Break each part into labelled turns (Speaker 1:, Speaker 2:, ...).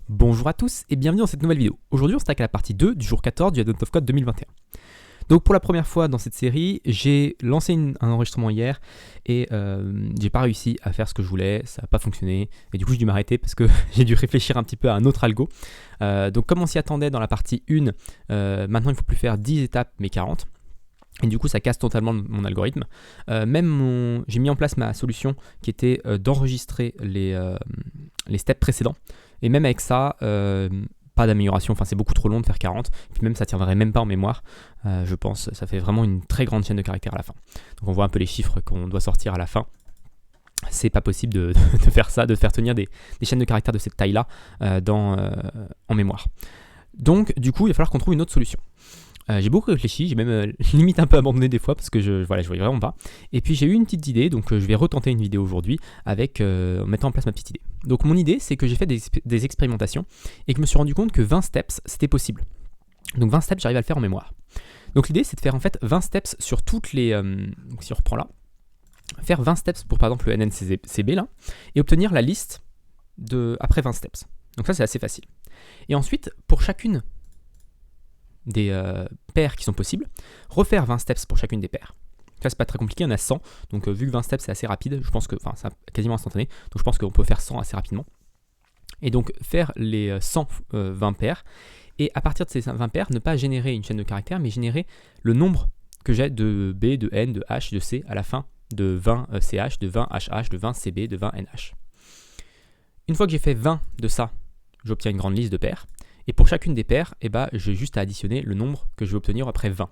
Speaker 1: Bonjour à tous et bienvenue dans cette nouvelle vidéo. Aujourd'hui on s'attaque à la partie 2 du jour 14 du Advent of Code 2021. Donc pour la première fois dans cette série, j'ai lancé un enregistrement hier et j'ai pas réussi à faire ce que je voulais, ça n'a pas fonctionné et du coup j'ai dû m'arrêter parce que j'ai dû réfléchir un petit peu à un autre algo. Donc comme on s'y attendait dans la partie 1, maintenant il ne faut plus faire 10 étapes mais 40. Et du coup, ça casse totalement mon algorithme. J'ai mis en place ma solution qui était d'enregistrer les steps précédents. Et même avec ça, pas d'amélioration. Enfin, c'est beaucoup trop long de faire 40. Et puis même, ça ne tiendrait même pas en mémoire. Je pense, ça fait vraiment une très grande chaîne de caractères à la fin. Donc on voit un peu les chiffres qu'on doit sortir à la fin. C'est pas possible de faire ça, de faire tenir des chaînes de caractères de cette taille-là en mémoire. Donc, du coup, il va falloir qu'on trouve une autre solution. J'ai beaucoup réfléchi, j'ai même limite un peu abandonné des fois parce que je voyais vraiment pas. Et puis j'ai eu une petite idée, donc je vais retenter une vidéo aujourd'hui en mettant en place ma petite idée. Donc mon idée, c'est que j'ai fait des expérimentations et que je me suis rendu compte que 20 steps, c'était possible. Donc 20 steps, j'arrive à le faire en mémoire. Donc l'idée, c'est de faire en fait 20 steps sur toutes les... donc si on reprend là, faire 20 steps pour par exemple le NNCB là, et obtenir la liste après 20 steps. Donc ça, c'est assez facile. Et ensuite, pour chacune des paires qui sont possibles, refaire 20 steps pour chacune des paires. Ça, c'est pas très compliqué, on a 100, donc vu que 20 steps c'est assez rapide, je pense que, c'est quasiment instantané, donc je pense qu'on peut faire 100 assez rapidement. Et donc faire les 120 paires, et à partir de ces 20 paires, ne pas générer une chaîne de caractères, mais générer le nombre que j'ai de B, de N, de H, de C à la fin de 20 CH, de 20 HH, de 20 CB, de 20 NH. Une fois que j'ai fait 20 de ça, j'obtiens une grande liste de paires. Et pour chacune des paires, j'ai juste à additionner le nombre que je vais obtenir après 20.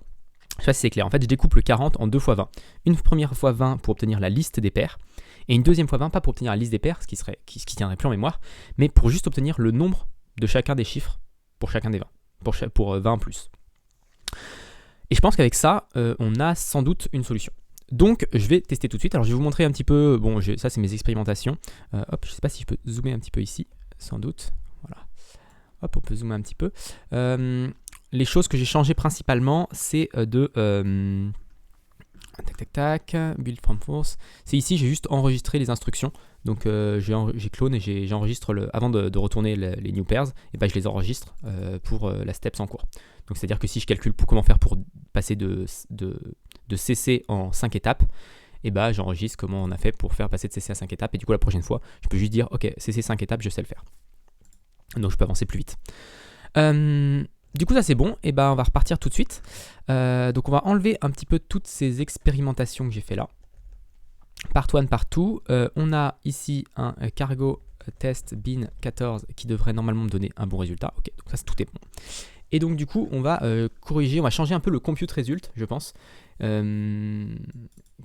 Speaker 1: Je sais pas si c'est clair. En fait, je découpe le 40 en 2 fois 20. Une première fois 20 pour obtenir la liste des paires, et une deuxième fois 20, pas pour obtenir la liste des paires, ce qui tiendrait plus en mémoire, mais pour juste obtenir le nombre de chacun des chiffres pour chacun des 20, pour 20 en plus. Et je pense qu'avec ça, on a sans doute une solution. Donc, je vais tester tout de suite. Alors, je vais vous montrer un petit peu, ça c'est mes expérimentations. Je ne sais pas si je peux zoomer un petit peu ici, sans doute. Voilà. Hop, on peut zoomer un petit peu. Les choses que j'ai changées principalement, c'est build from force. C'est ici, j'ai juste enregistré les instructions. Donc j'ai clone et j'enregistre avant de retourner les new pairs, et je les enregistre pour la steps en cours. Donc c'est-à-dire que si je calcule comment faire pour passer de CC en 5 étapes, j'enregistre comment on a fait pour faire passer de CC à 5 étapes, et du coup la prochaine fois, je peux juste dire ok, CC 5 étapes, je sais le faire. Donc je peux avancer plus vite. Du coup ça c'est bon, et on va repartir tout de suite. Donc on va enlever un petit peu toutes ces expérimentations que j'ai fait là. Part 1, part 2. On a ici un cargo test bin 14 qui devrait normalement me donner un bon résultat. Ok, donc ça tout est bon. Et donc du coup on va corriger, on va changer un peu le compute result, je pense.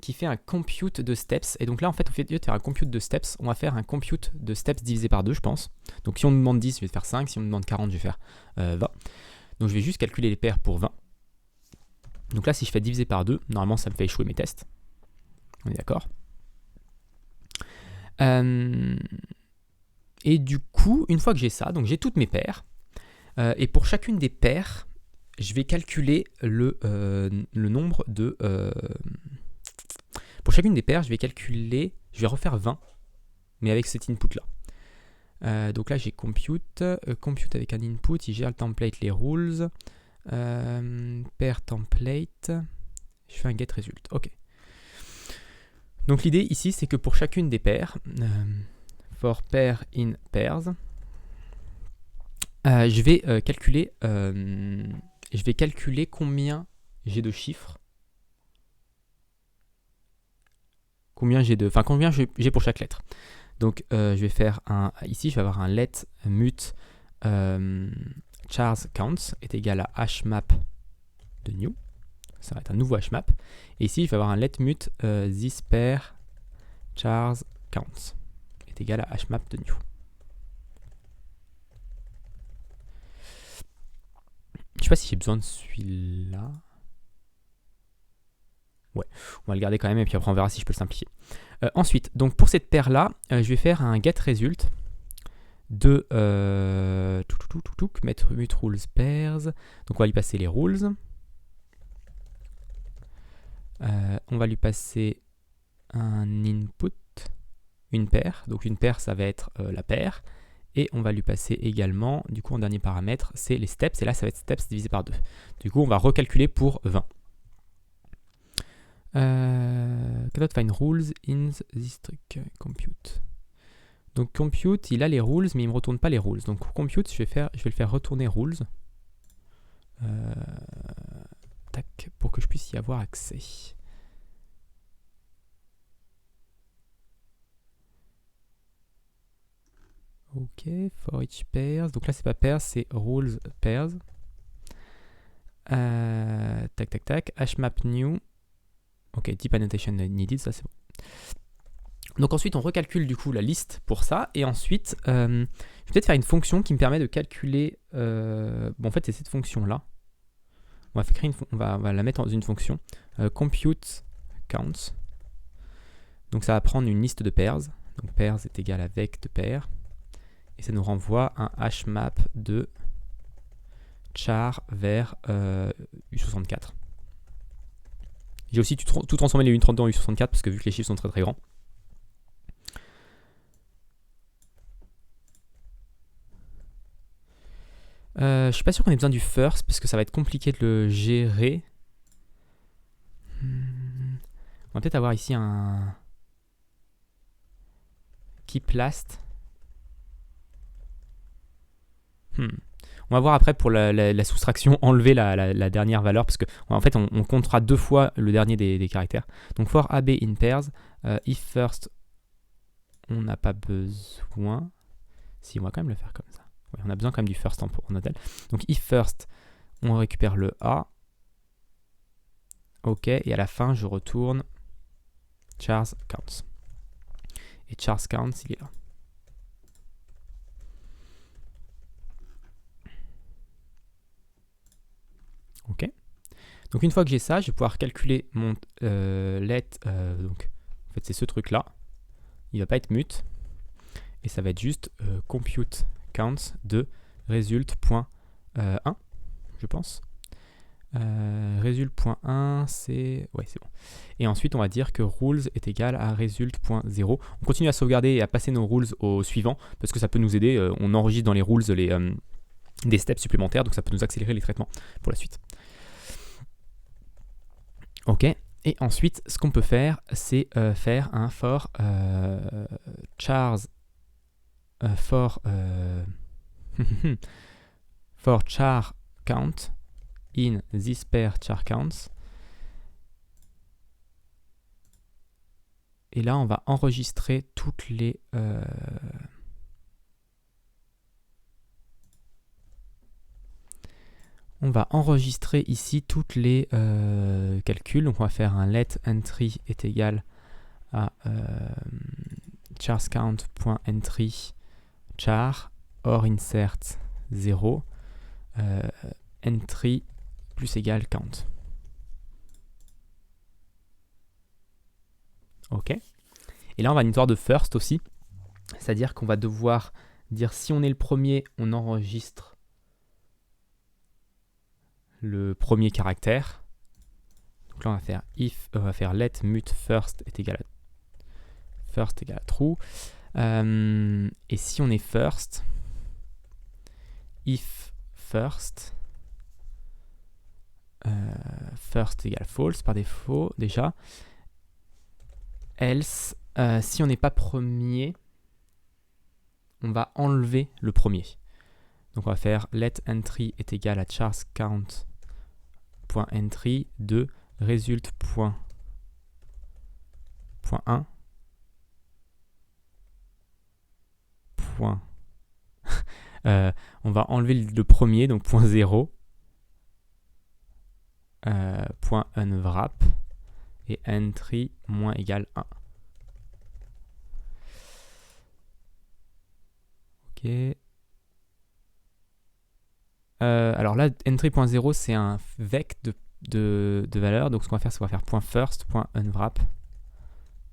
Speaker 1: Qui fait un compute de steps. Et donc là, en fait, au lieu de faire un compute de steps, on va faire un compute de steps divisé par 2, je pense. Donc si on me demande 10, je vais faire 5. Si on me demande 40, je vais faire 20. Donc je vais juste calculer les paires pour 20. Donc là, si je fais diviser par 2, normalement, ça me fait échouer mes tests. On est d'accord. Et du coup, une fois que j'ai ça, donc j'ai toutes mes paires. Et pour chacune des paires, je vais calculer le nombre de... Pour chacune des paires, je vais refaire 20, mais avec cet input-là. Donc là, j'ai compute avec un input, il gère le template, les rules, pair template, je fais un get result. Ok. Donc l'idée ici, c'est que pour chacune des paires, for pair in pairs, je vais calculer combien j'ai de chiffres. Combien j'ai pour chaque lettre. Donc je vais faire ici je vais avoir un let mut chars counts est égal à hmap de new. Ça va être un nouveau hmap. Et ici je vais avoir un let mut this pair chars counts est égal à hmap de new. Je sais pas si j'ai besoin de celui-là. Ouais, on va le garder quand même et puis après on verra si je peux le simplifier. Ensuite, donc pour cette paire-là, je vais faire un get result de mettre mut rules pairs. Donc on va lui passer les rules. On va lui passer un input, une paire. Donc une paire, ça va être la paire. Et on va lui passer également, du coup en dernier paramètre, c'est les steps, et là ça va être steps divisé par 2. Du coup on va recalculer pour 20. Cannot find rules in this truc, compute. Donc compute, il a les rules, mais il ne me retourne pas les rules. Donc pour compute, je vais le faire retourner rules. Tac, pour que je puisse y avoir accès. Ok, for each pairs. Donc là, c'est pas pairs, c'est rules pairs. Tac, tac, tac. Hashmap new. Ok, deep annotation needed, ça c'est bon. Donc ensuite, on recalcule du coup la liste pour ça. Et ensuite, je vais peut-être faire une fonction qui me permet de calculer. Bon, en fait, c'est cette fonction-là. On va la mettre dans une fonction. Compute counts. Donc ça va prendre une liste de pairs. Donc pairs est égal avec de pairs. Et ça nous renvoie un hashmap de char vers U64. J'ai aussi tout transformé les U32 en U64 parce que vu que les chiffres sont très très grands. Je suis pas sûr qu'on ait besoin du first parce que ça va être compliqué de le gérer. On va peut-être avoir ici un keep last. On va voir après pour la soustraction, enlever la dernière valeur, parce que en fait on comptera 2 fois le dernier des caractères. Donc for AB in pairs, if first, on n'a pas besoin. Si, on va quand même le faire comme ça. Ouais, on a besoin quand même du first en hôtel. Donc if first, on récupère le A. Ok, et à la fin, je retourne chars counts. Et chars counts, il est là. Ok. Donc une fois que j'ai ça, je vais pouvoir calculer mon let. Donc en fait c'est ce truc là. Il va pas être mute. Et ça va être juste compute counts de result.1, je pense. Result.1, c'est... Ouais, c'est bon. Et ensuite, on va dire que rules est égal à result.0. On continue à sauvegarder et à passer nos rules au suivant, parce que ça peut nous aider. On enregistre dans les rules des steps supplémentaires, donc ça peut nous accélérer les traitements pour la suite. Ok. Et ensuite, ce qu'on peut faire, c'est faire un for chars for char count in this pair char counts. Et là, on va enregistrer toutes les on va enregistrer ici toutes les calculs. Donc on va faire un let entry est égal à chars count.entry char or insert 0 entry plus égal count. Ok. Et là, on va une histoire de first aussi. C'est-à-dire qu'on va devoir dire si on est le premier, on enregistre le premier caractère. Donc là, on va faire on va faire let mut first est égal à true. Et si on est first, if first, first égale false par défaut déjà. Else, si on n'est pas premier, on va enlever le premier. Donc on va faire let entry est égal à chars count.entry de result.1. On va enlever le premier, donc point 0. Point unwrap et entry moins égal 1. Ok. Alors là, entry.0 c'est un vec de valeur. Donc ce qu'on va faire, c'est qu'on va faire point .first, point .unwrap,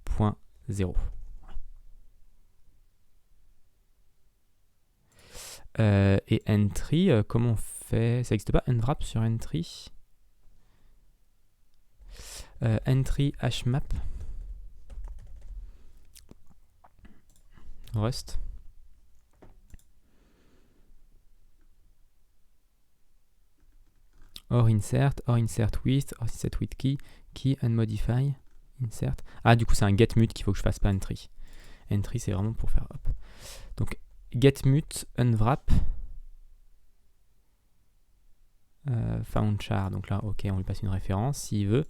Speaker 1: point .0. Et entry, comment on fait? Ça n'existe pas unwrap sur entry? Entry hashmap Rust. or insert with, or insert with key unmodify, insert. Ah, du coup, c'est un get mute qu'il faut que je fasse, pas entry. Entry, c'est vraiment pour faire hop. Donc, get mute unwrap found char. Donc là, ok, on lui passe une référence s'il veut.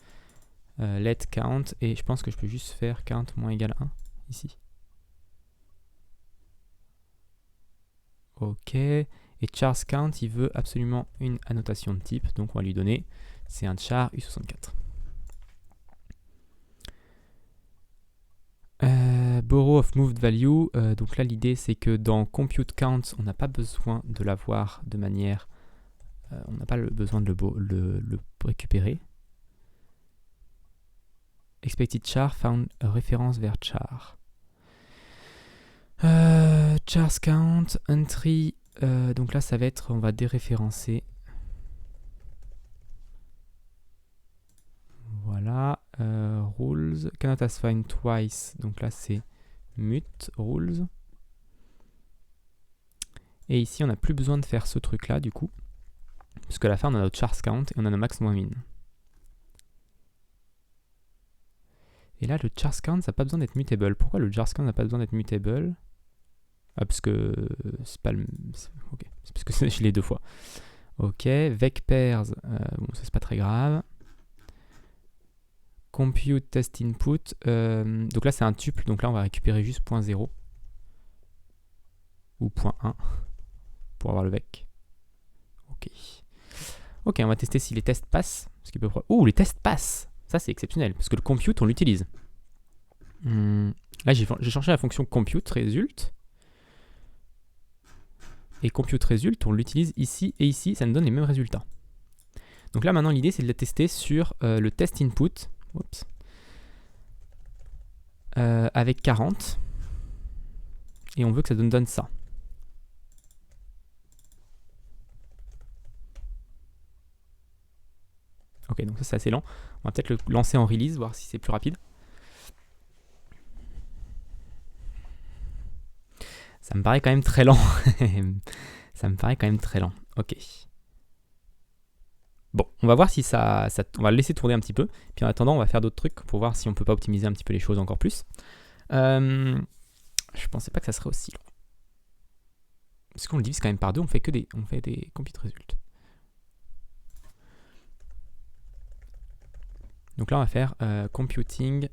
Speaker 1: Let count, et je pense que je peux juste faire count moins égal 1 ici. Ok, et chars count, il veut absolument une annotation de type, donc on va lui donner, c'est un char U64. Borrow of moved value, donc là l'idée c'est que dans compute count, on n'a pas besoin de l'avoir de manière, on n'a pas besoin de le récupérer. Expected char found référence vers char. Chars count, entry, donc là ça va être, on va déréférencer. Voilà, rules, cannot assign twice, donc là c'est mute rules. Et ici on n'a plus besoin de faire ce truc là du coup, parce qu'à la fin on a notre chars count et on a nos max moins min. Et là le chars count ça n'a pas besoin d'être mutable. Pourquoi le chars count n'a pas besoin d'être mutable? Ah, parce que c'est pas le. Ok, c'est parce que je l'ai deux fois. Ok, vec pairs, bon, ça c'est pas très grave. Compute test input, donc là c'est un tuple, donc là on va récupérer juste .0 ou .1 pour avoir le vec. Ok. Ok, on va tester si les tests passent. Ouh, les tests passent! Ça c'est exceptionnel, parce que le compute on l'utilise. Là j'ai changé la fonction compute result. Et compute result, on l'utilise ici et ici, ça nous donne les mêmes résultats. Donc là maintenant l'idée c'est de la tester sur le test input. Oups. Avec 40. Et on veut que ça donne ça. Ok, donc ça c'est assez lent. On va peut-être le lancer en release, voir si c'est plus rapide. Ça me paraît quand même très lent. Ça me paraît quand même très lent. Ok. Bon, on va voir si on va le laisser tourner un petit peu. Puis en attendant, on va faire d'autres trucs pour voir si on peut pas optimiser un petit peu les choses encore plus. Je pensais pas que ça serait aussi long. Parce qu'on le divise quand même par deux, on fait des compute results. Donc là, on va faire computing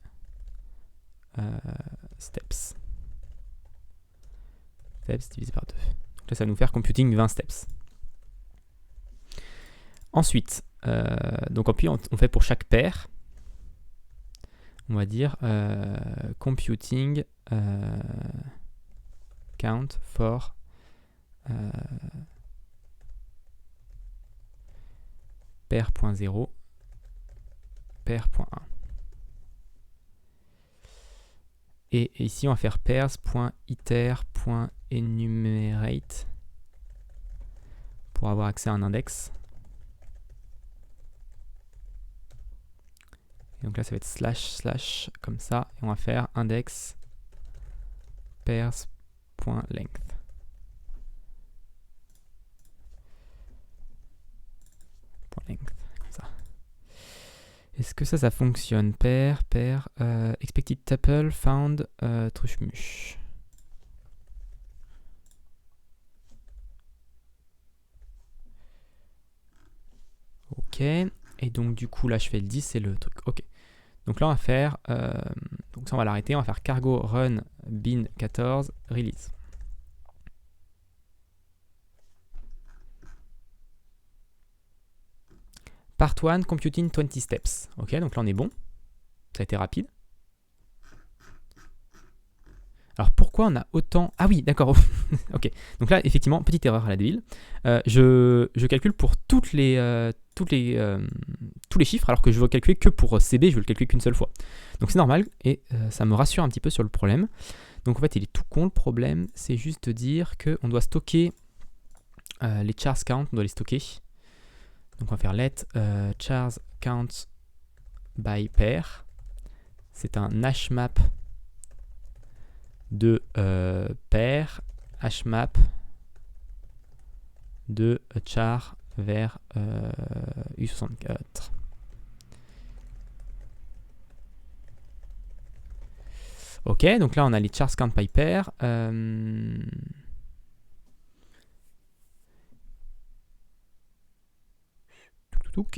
Speaker 1: steps. Steps divisé par 2. Donc là, ça va nous faire computing 20 steps. Ensuite, donc on fait pour chaque paire, on va dire computing count for pair.0, pair.1. Et ici, on va faire pairs.iter.enumerate pour avoir accès à un index. Et donc là, ça va être // comme ça. Et on va faire index pairs.length. Comme ça. Est-ce que ça fonctionne? Pair, expected tuple, found, truchmuche. Ok. Et donc du coup là je fais le 10, c'est le truc. Ok. Donc là on va faire, donc ça on va l'arrêter, on va faire cargo run bin 14 release. Part 1 computing 20 steps. Ok, donc là on est bon. Ça a été rapide. Alors pourquoi on a autant... Ah oui, d'accord. Ok. Donc là, effectivement, petite erreur à la débile. Je calcule pour tous les chiffres, alors que je veux calculer que pour CB, je veux le calculer qu'une seule fois. Donc c'est normal, et ça me rassure un petit peu sur le problème. Donc en fait, il est tout con, le problème, c'est juste de dire qu'on doit stocker les chars count, on doit les stocker. Donc on va faire let chars count by pair. C'est un hashmap de pair, hashmap de char vers U64. Ok, donc là on a les chars count by pair.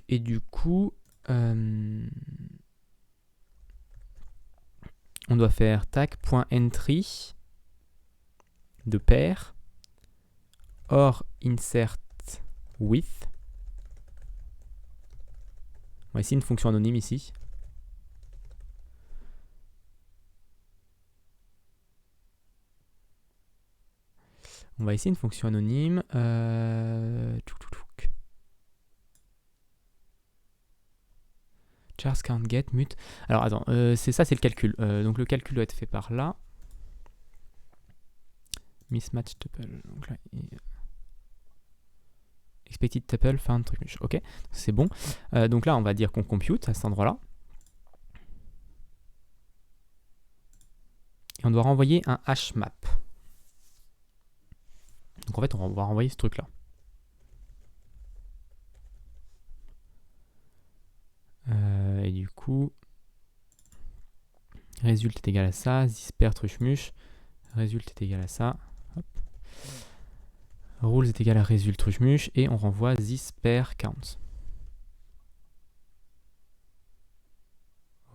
Speaker 1: Et du coup, on doit faire tag.entry de pair or insert with. On va essayer une fonction anonyme ici. On va essayer une fonction anonyme. Chars count get mute. Alors attends, c'est ça, c'est le calcul. Donc le calcul doit être fait par là. Mismatch tuple. Donc là, expected tuple found truc. Ok, c'est bon. Donc là, on va dire qu'on compute à cet endroit-là. Et on doit renvoyer un hash map. Donc en fait, on va renvoyer ce truc-là. Et du coup, résultat est égal à ça, zisper truchmuche, résultat est égal à ça, hop. Rules est égal à résultat truchmuche, et on renvoie zisper count.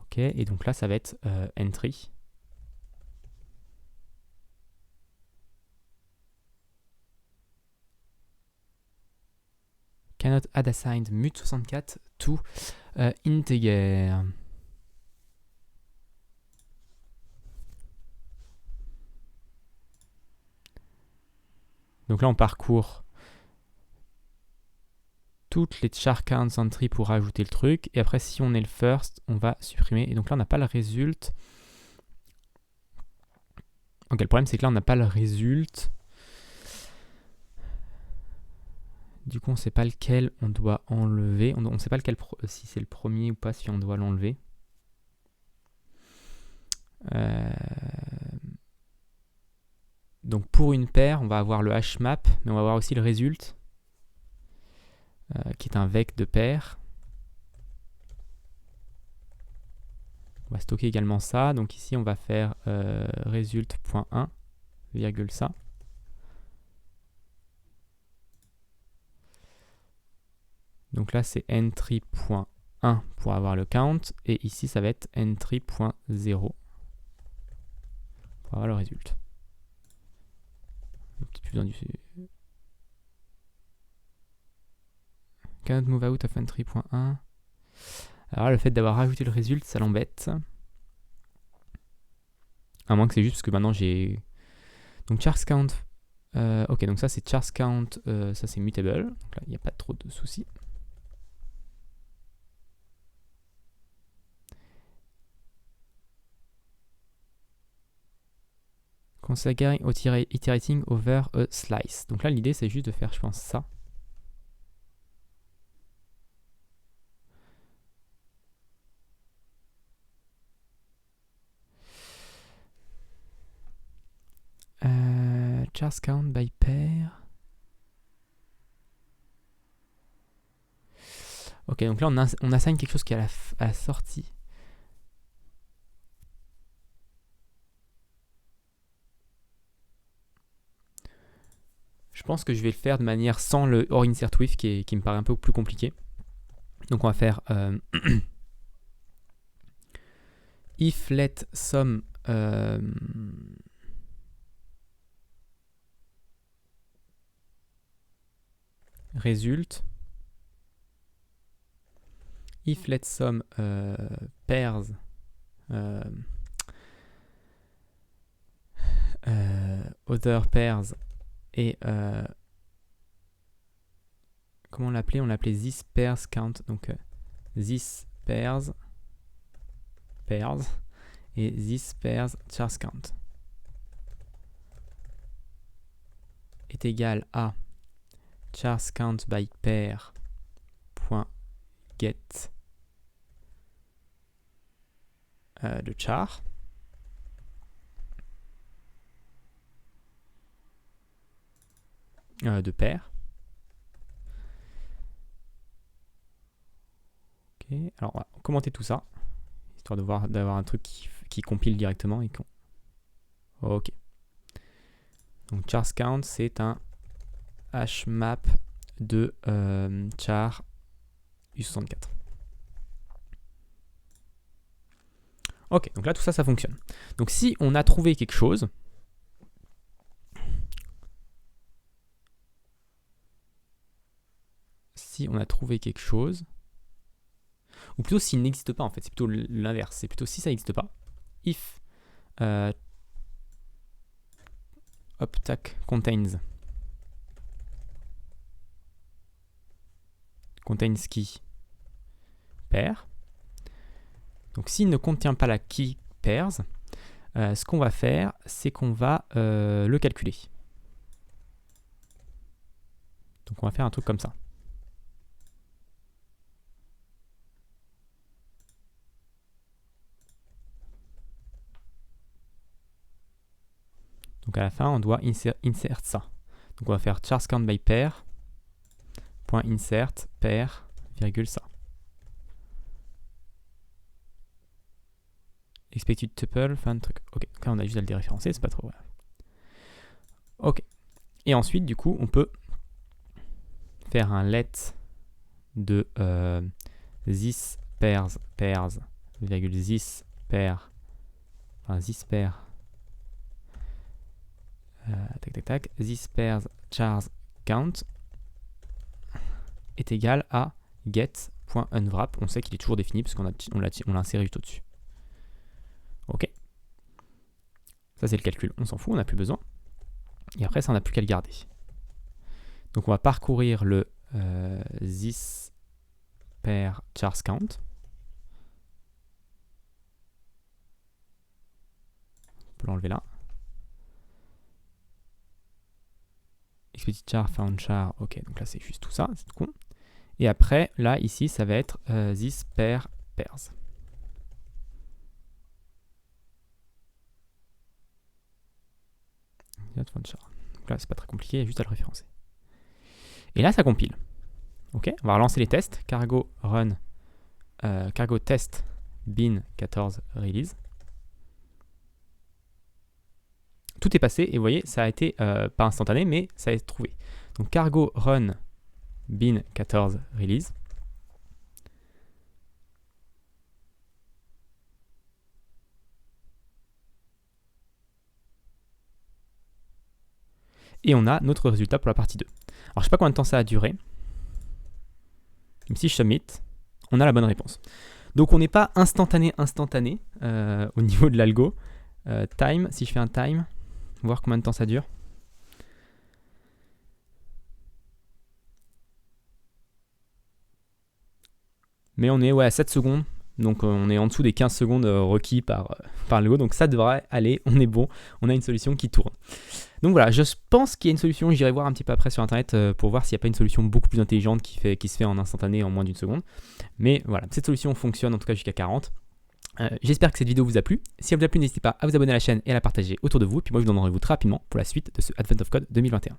Speaker 1: Ok, et donc là, ça va être entry. Cannot add assigned mute 64 to integer. Donc là, on parcourt toutes les char counts entry pour rajouter le truc. Et après, si on est le first, on va supprimer. Et donc là, on n'a pas le résultat. Ok, le problème, c'est que là, on n'a pas le résultat. Du coup, on ne sait pas lequel on doit enlever. On ne sait pas lequel si c'est le premier ou pas, si on doit l'enlever. Donc pour une paire, on va avoir le hash map, mais on va avoir aussi le result, qui est un vec de paire. On va stocker également ça. Donc ici, on va faire result.1, virgule ça. Donc là, c'est entry.1 pour avoir le count. Et ici, ça va être entry.0 pour avoir le résultat. Peut-être plus besoin du... Cannot move out of entry.1. Alors le fait d'avoir rajouté le résultat, ça l'embête. À moins que c'est juste parce que maintenant j'ai... Donc chars count... ok, donc ça c'est chars count, ça c'est mutable. Donc là, il n'y a pas trop de soucis. Considering iterating over a slice. Donc là, l'idée, c'est juste de faire, je pense, ça. Chars count by pair. Ok, donc là, on assigne quelque chose qui est à la sortie. Je pense que je vais le faire de manière sans le or insert with qui me paraît un peu plus compliqué. Donc on va faire if let some result, if let some pairs other pairs et comment on l'appelait? On l'appelait this pairs count, donc this pairs et this pairs chars count est égal à chars count by pair point get de char de pair. Alors on va commenter tout ça, histoire d'avoir un truc qui compile directement. Ok. Donc char count, c'est un hash map de char U64. Ok, donc là tout ça fonctionne. Donc si on a trouvé quelque chose, ou plutôt s'il n'existe pas en fait, c'est plutôt l'inverse, c'est plutôt si ça n'existe pas, if optac contains key pair. Donc s'il ne contient pas la key pairs, ce qu'on va faire, c'est qu'on va le calculer. Donc on va faire un truc comme ça. Donc à la fin, on doit insert ça. Donc on va faire char count by pair, .insert pair, virgule ça. Expected tuple, fin de truc. Ok, donc là on a juste à le déréférencer, c'est pas trop grave. Ok. Et ensuite, du coup, on peut faire un let de this pairs, virgule this pair, enfin this pair, this pairs chars count est égal à get.unwrap. On sait qu'il est toujours défini parce qu'on l'a inséré juste au-dessus. Ok. Ça c'est le calcul, on s'en fout, on n'a plus besoin. Et après ça on n'a plus qu'à le garder. Donc on va parcourir le this pair chars count. On peut l'enlever là. Expected char, found char, ok, donc là c'est juste tout ça, c'est tout con. Et après, là, ici, ça va être this pair pairs. Donc là, c'est pas très compliqué, il y a juste à le référencer. Et là, ça compile. Ok, on va relancer les tests. Cargo run, cargo test bin 14 release. Tout est passé et vous voyez, ça a été pas instantané, mais ça a été trouvé. Donc cargo run bin 14 release. Et on a notre résultat pour la partie 2. Alors je ne sais pas combien de temps ça a duré. Même si je submit, on a la bonne réponse. Donc on n'est pas instantané au niveau de l'algo. Time, si je fais un time, voir combien de temps ça dure. Mais on est à 7 secondes. Donc on est en dessous des 15 secondes requis par l'algo. Donc ça devrait aller, on est bon. On a une solution qui tourne. Donc voilà, je pense qu'il y a une solution, j'irai voir un petit peu après sur internet pour voir s'il n'y a pas une solution beaucoup plus intelligente qui se fait en instantané en moins d'une seconde. Mais voilà, cette solution fonctionne en tout cas jusqu'à 40. J'espère que cette vidéo vous a plu. Si elle vous a plu, n'hésitez pas à vous abonner à la chaîne et à la partager autour de vous. Puis moi je vous donne rendez-vous très rapidement pour la suite de ce Advent of Code 2021.